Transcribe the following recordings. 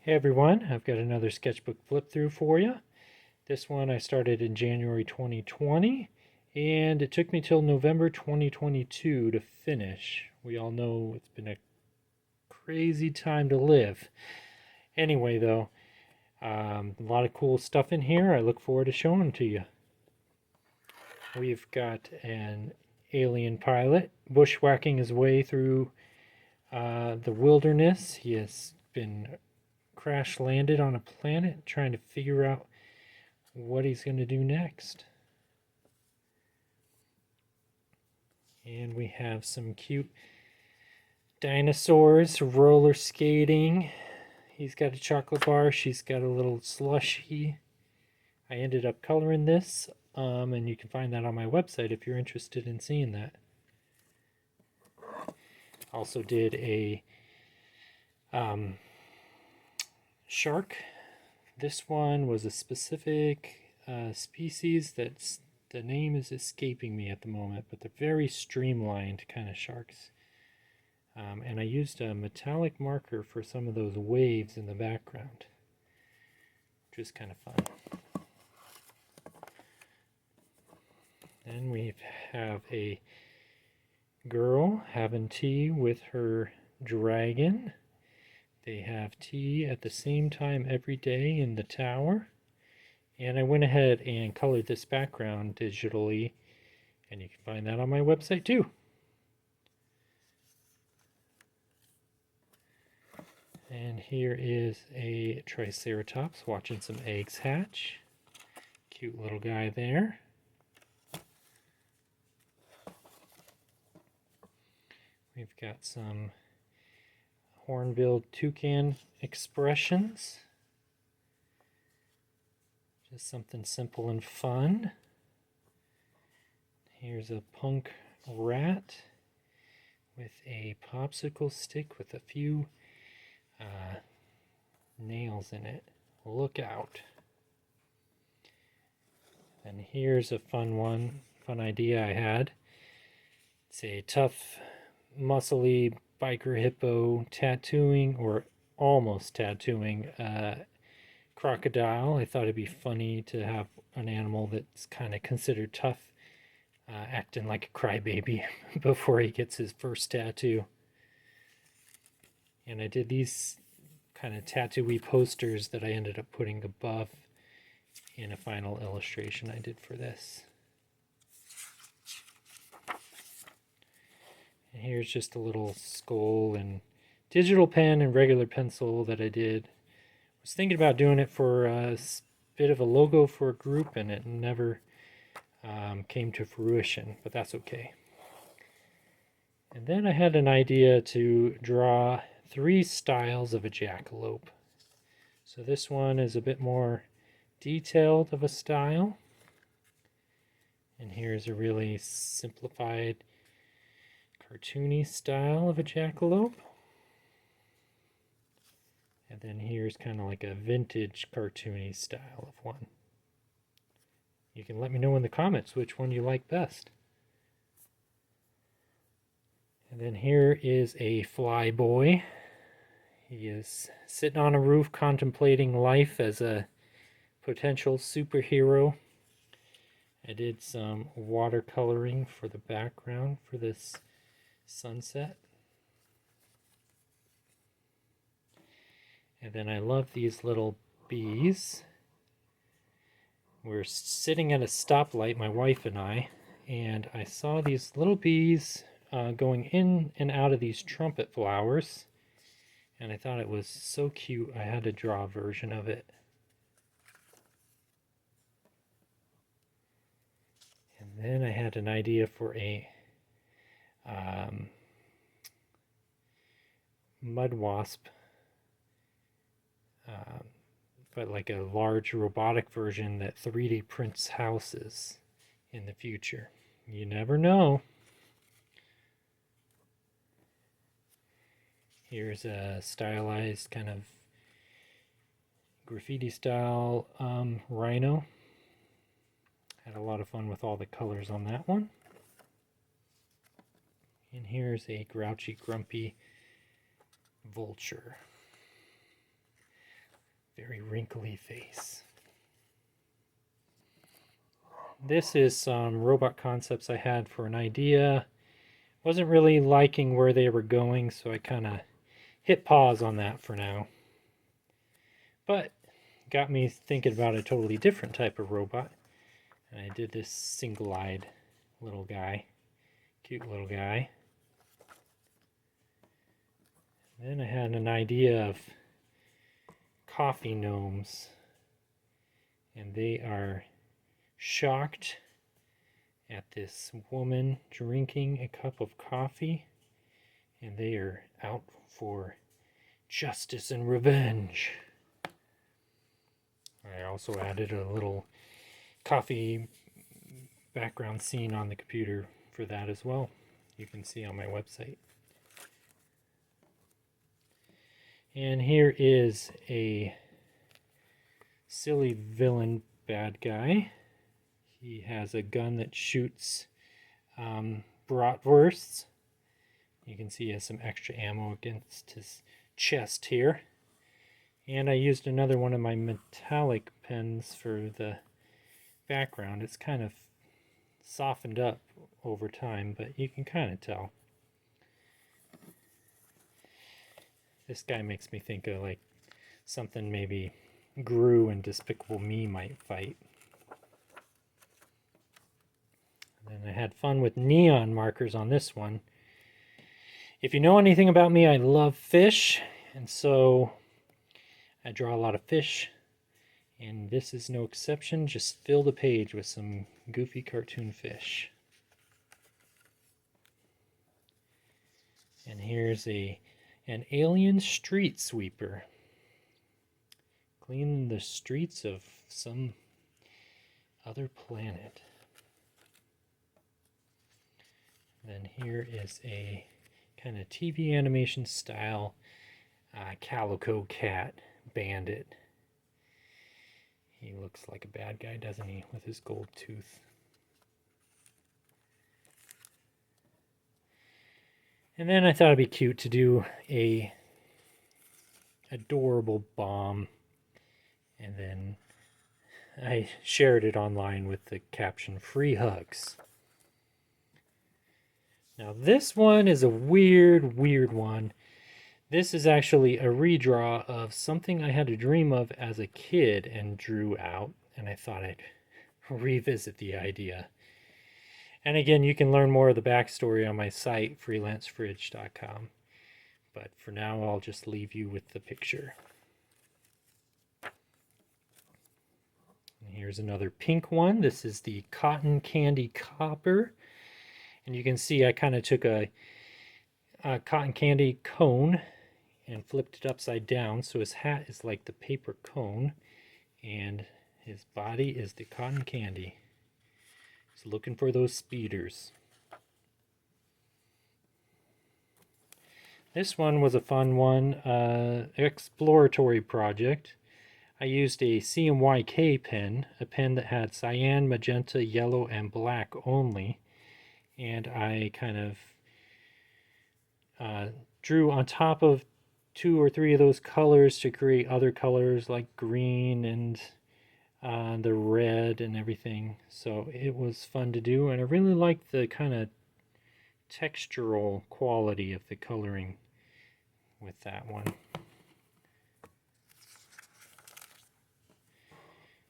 Hey everyone, I've got another sketchbook flip through for you. This one I started in January 2020 and it took me till November 2022 to finish. We all know it's been a crazy time to live. Anyway, though, a lot of cool stuff in here. I look forward to showing to you. We've got an alien pilot bushwhacking his way through the wilderness. He has been crash landed on a planet trying to figure out what he's going to do next. And we have some cute dinosaurs roller skating. He's got a chocolate bar, she's got a little slushy. I ended up coloring this, and you can find that on my website if you're interested in seeing that. Also did a shark. This one was a specific species that's the name is escaping me at the moment, but they're very streamlined kind of sharks. And I used a metallic marker for some of those waves in the background, which is kind of fun. Then we have a girl having tea with her dragon. They have tea at the same time every day in the tower. And I went ahead and colored this background digitally, and you can find that on my website too. And here is a Triceratops watching some eggs hatch. Cute little guy there. We've got some hornbilled toucan expressions. Just something simple and fun. Here's a punk rat with a popsicle stick with a few nails in it. Look out. And here's a fun idea I had. It's a tough, muscly biker hippo tattooing, or almost tattooing, crocodile. I thought it'd be funny to have an animal that's kind of considered tough acting like a crybaby before he gets his first tattoo. And I did these kind of tattoo-y posters that I ended up putting above in a final illustration I did for this. And here's just a little skull and digital pen and regular pencil that I did. I was thinking about doing it for a bit of a logo for a group, and it never came to fruition, but that's okay. And then I had an idea to draw 3 styles of a jackalope. So this one is a bit more detailed of a style. And here's a really simplified cartoony style of a jackalope. And then here's kind of like a vintage cartoony style of one. You can let me know in the comments which one you like best. And then here is a fly boy. He is sitting on a roof contemplating life as a potential superhero. I did some watercoloring for the background for this sunset. And then I love these little bees. We're sitting at a stoplight, my wife and I saw these little bees going in and out of these trumpet flowers. And I thought it was so cute, I had to draw a version of it. And then I had an idea for a mud wasp, but like a large robotic version that 3D prints houses in the future. You never know. Here's a stylized kind of graffiti style rhino. Had a lot of fun with all the colors on that one. And here's a grouchy, grumpy vulture. very wrinkly face. This is some robot concepts I had for an idea. Wasn't really liking where they were going, so I kind of hit pause on that for now. But got me thinking about a totally different type of robot. And I did this single-eyed little guy. Cute little guy. Then I had an idea of coffee gnomes. And they are shocked at this woman drinking a cup of coffee. And they are out for justice and revenge. I also added a little coffee background scene on the computer for that as well. You can see on my website. And here is a silly villain bad guy. He has a gun that shoots bratwursts. You can see he has some extra ammo against his chest here. And I used another one of my metallic pens for the background. It's kind of softened up over time, but you can kind of tell. This guy makes me think of like something maybe Gru and Despicable Me might fight. And then I had fun with neon markers on this one. If you know anything about me, I love fish, and so I draw a lot of fish, and this is no exception. Just fill the page with some goofy cartoon fish. And here's an alien street sweeper. Clean the streets of some other planet. Then here is a kind of TV animation style calico cat bandit. He looks like a bad guy, doesn't he, with his gold tooth. And then I thought it'd be cute to do a adorable bomb, and then I shared it online with the caption, "Free hugs." Now this one is a weird one. This is actually a redraw of something I had a dream of as a kid and drew out, and I thought I'd revisit the idea. And again, you can learn more of the backstory on my site, freelancefridge.com. But for now, I'll just leave you with the picture. And here's another pink one. This is the Cotton Candy Copper. And you can see I kind of took a cotton candy cone and flipped it upside down, so his hat is like the paper cone and his body is the cotton candy. He's looking for those speeders. This one was a fun one, exploratory project. I used a CMYK pen, a pen that had cyan, magenta, yellow, and black only, and I kind of drew on top of 2 or 3 of those colors to create other colors like green and the red and everything. So it was fun to do, and I really liked the kind of textural quality of the coloring with that one.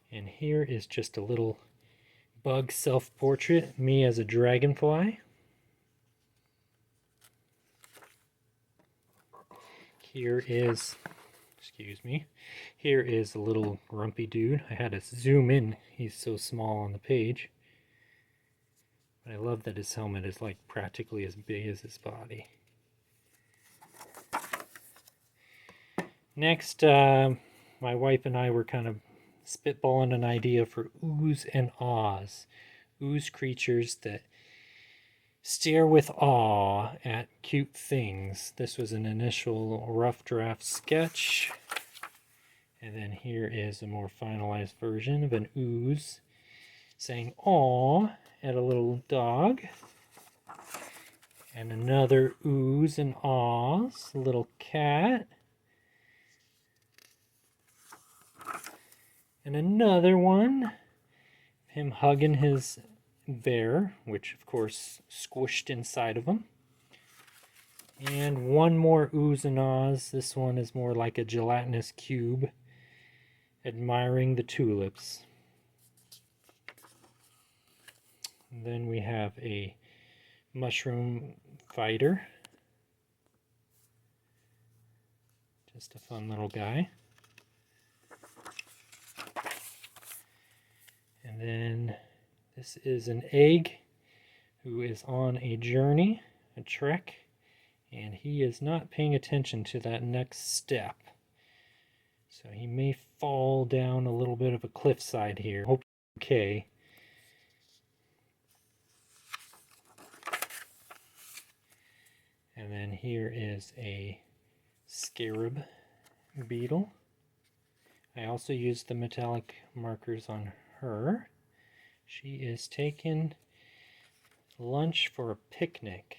And here is just a little bug self-portrait, me as a dragonfly. Here is, excuse me, here is a little grumpy dude. I had to zoom in, he's so small on the page. But I love that his helmet is like practically as big as his body. Next, my wife and I were kind of spitballing an idea for oohs and ahs. Oohs, creatures that stare with awe at cute things. This was an initial rough draft sketch. And then here is a more finalized version of an oohs saying aw at a little dog. And another oohs and ahs, a little cat. And another one, him hugging his bear, which of course squished inside of him. And one more oohs and ahs. This one is more like a gelatinous cube, admiring the tulips. And then we have a mushroom fighter. Just a fun little guy. And then this is an egg who is on a journey, a trek, and he is not paying attention to that next step. So he may fall down a little bit of a cliffside here. Hope okay. And then here is a scarab beetle. I also used the metallic markers on her. She is taking lunch for a picnic.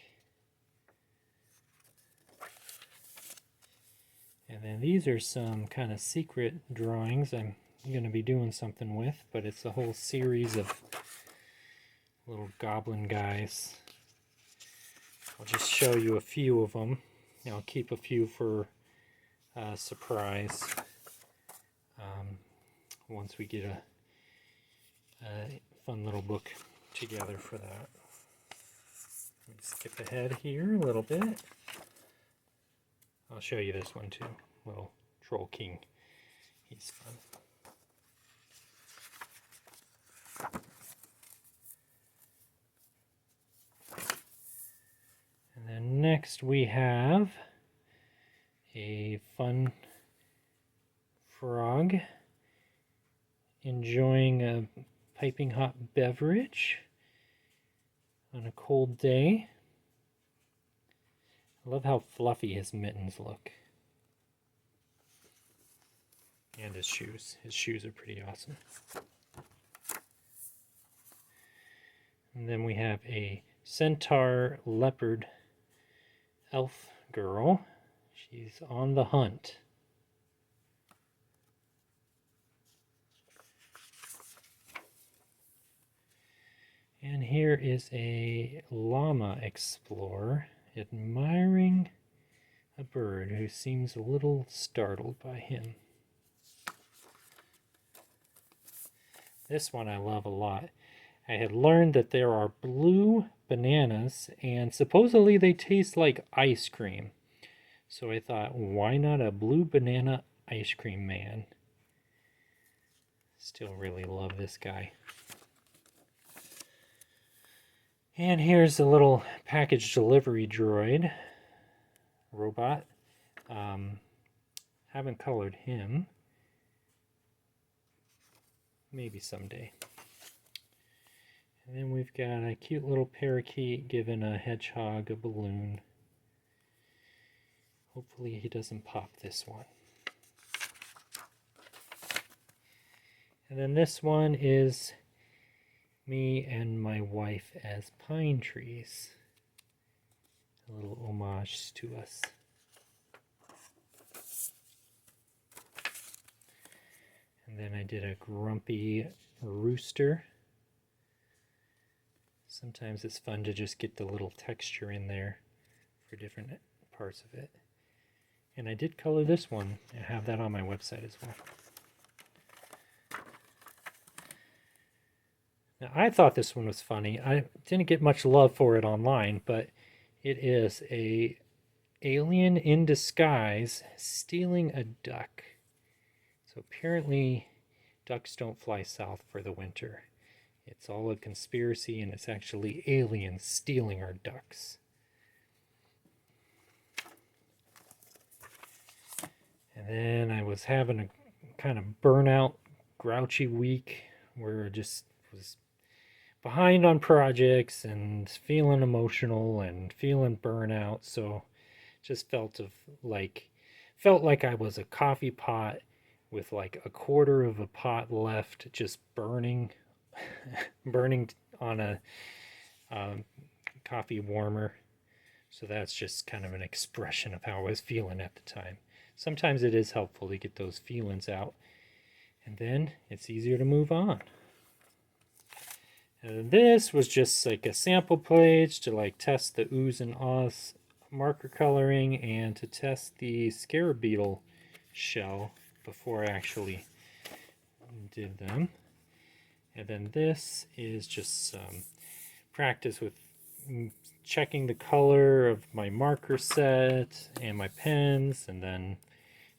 And then these are some kind of secret drawings I'm going to be doing something with, but it's a whole series of little goblin guys. I'll just show you a few of them. I'll keep a few for surprise once we get a fun little book together for that. Let me skip ahead here a little bit. I'll show you this one too. Little Troll King. He's fun. And then next we have a fun frog enjoying a piping hot beverage on a cold day. I love how fluffy his mittens look. And his shoes. His shoes are pretty awesome. And then we have a centaur leopard elf girl. She's on the hunt. And here is a llama explorer admiring a bird who seems a little startled by him. This one I love a lot. I had learned that there are blue bananas and supposedly they taste like ice cream. So I thought, why not a blue banana ice cream man? Still really love this guy. And here's a little package delivery droid robot. Haven't colored him. Maybe someday. And then we've got a cute little parakeet giving a hedgehog a balloon. Hopefully he doesn't pop this one. And then this one is me and my wife as pine trees. A little homage to us. And then I did a grumpy rooster. Sometimes it's fun to just get the little texture in there for different parts of it. And I did color this one. I have that on my website as well. Now, I thought this one was funny. I didn't get much love for it online, but it is a alien in disguise stealing a duck. So apparently ducks don't fly south for the winter. It's all a conspiracy and it's actually aliens stealing our ducks. And then I was having a kind of burnout, grouchy week where I just was behind on projects and feeling emotional and feeling burnout. So just felt like I was a coffee pot with like a quarter of a pot left, just burning on a coffee warmer. So that's just kind of an expression of how I was feeling at the time. Sometimes it is helpful to get those feelings out. And then it's easier to move on. And this was just like a sample page to like test the oohs and ahs marker coloring and to test the scarab beetle shell before I actually did them. And then this is just some practice with checking the color of my marker set and my pens. And then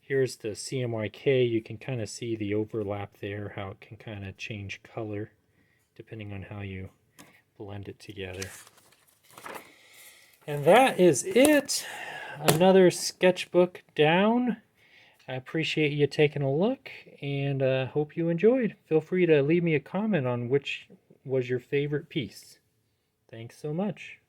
here's the CMYK. You can kind of see the overlap there, how it can kind of change color depending on how you blend it together. And that is it. Another sketchbook down. I appreciate you taking a look and hope you enjoyed. Feel free to leave me a comment on which was your favorite piece. Thanks so much.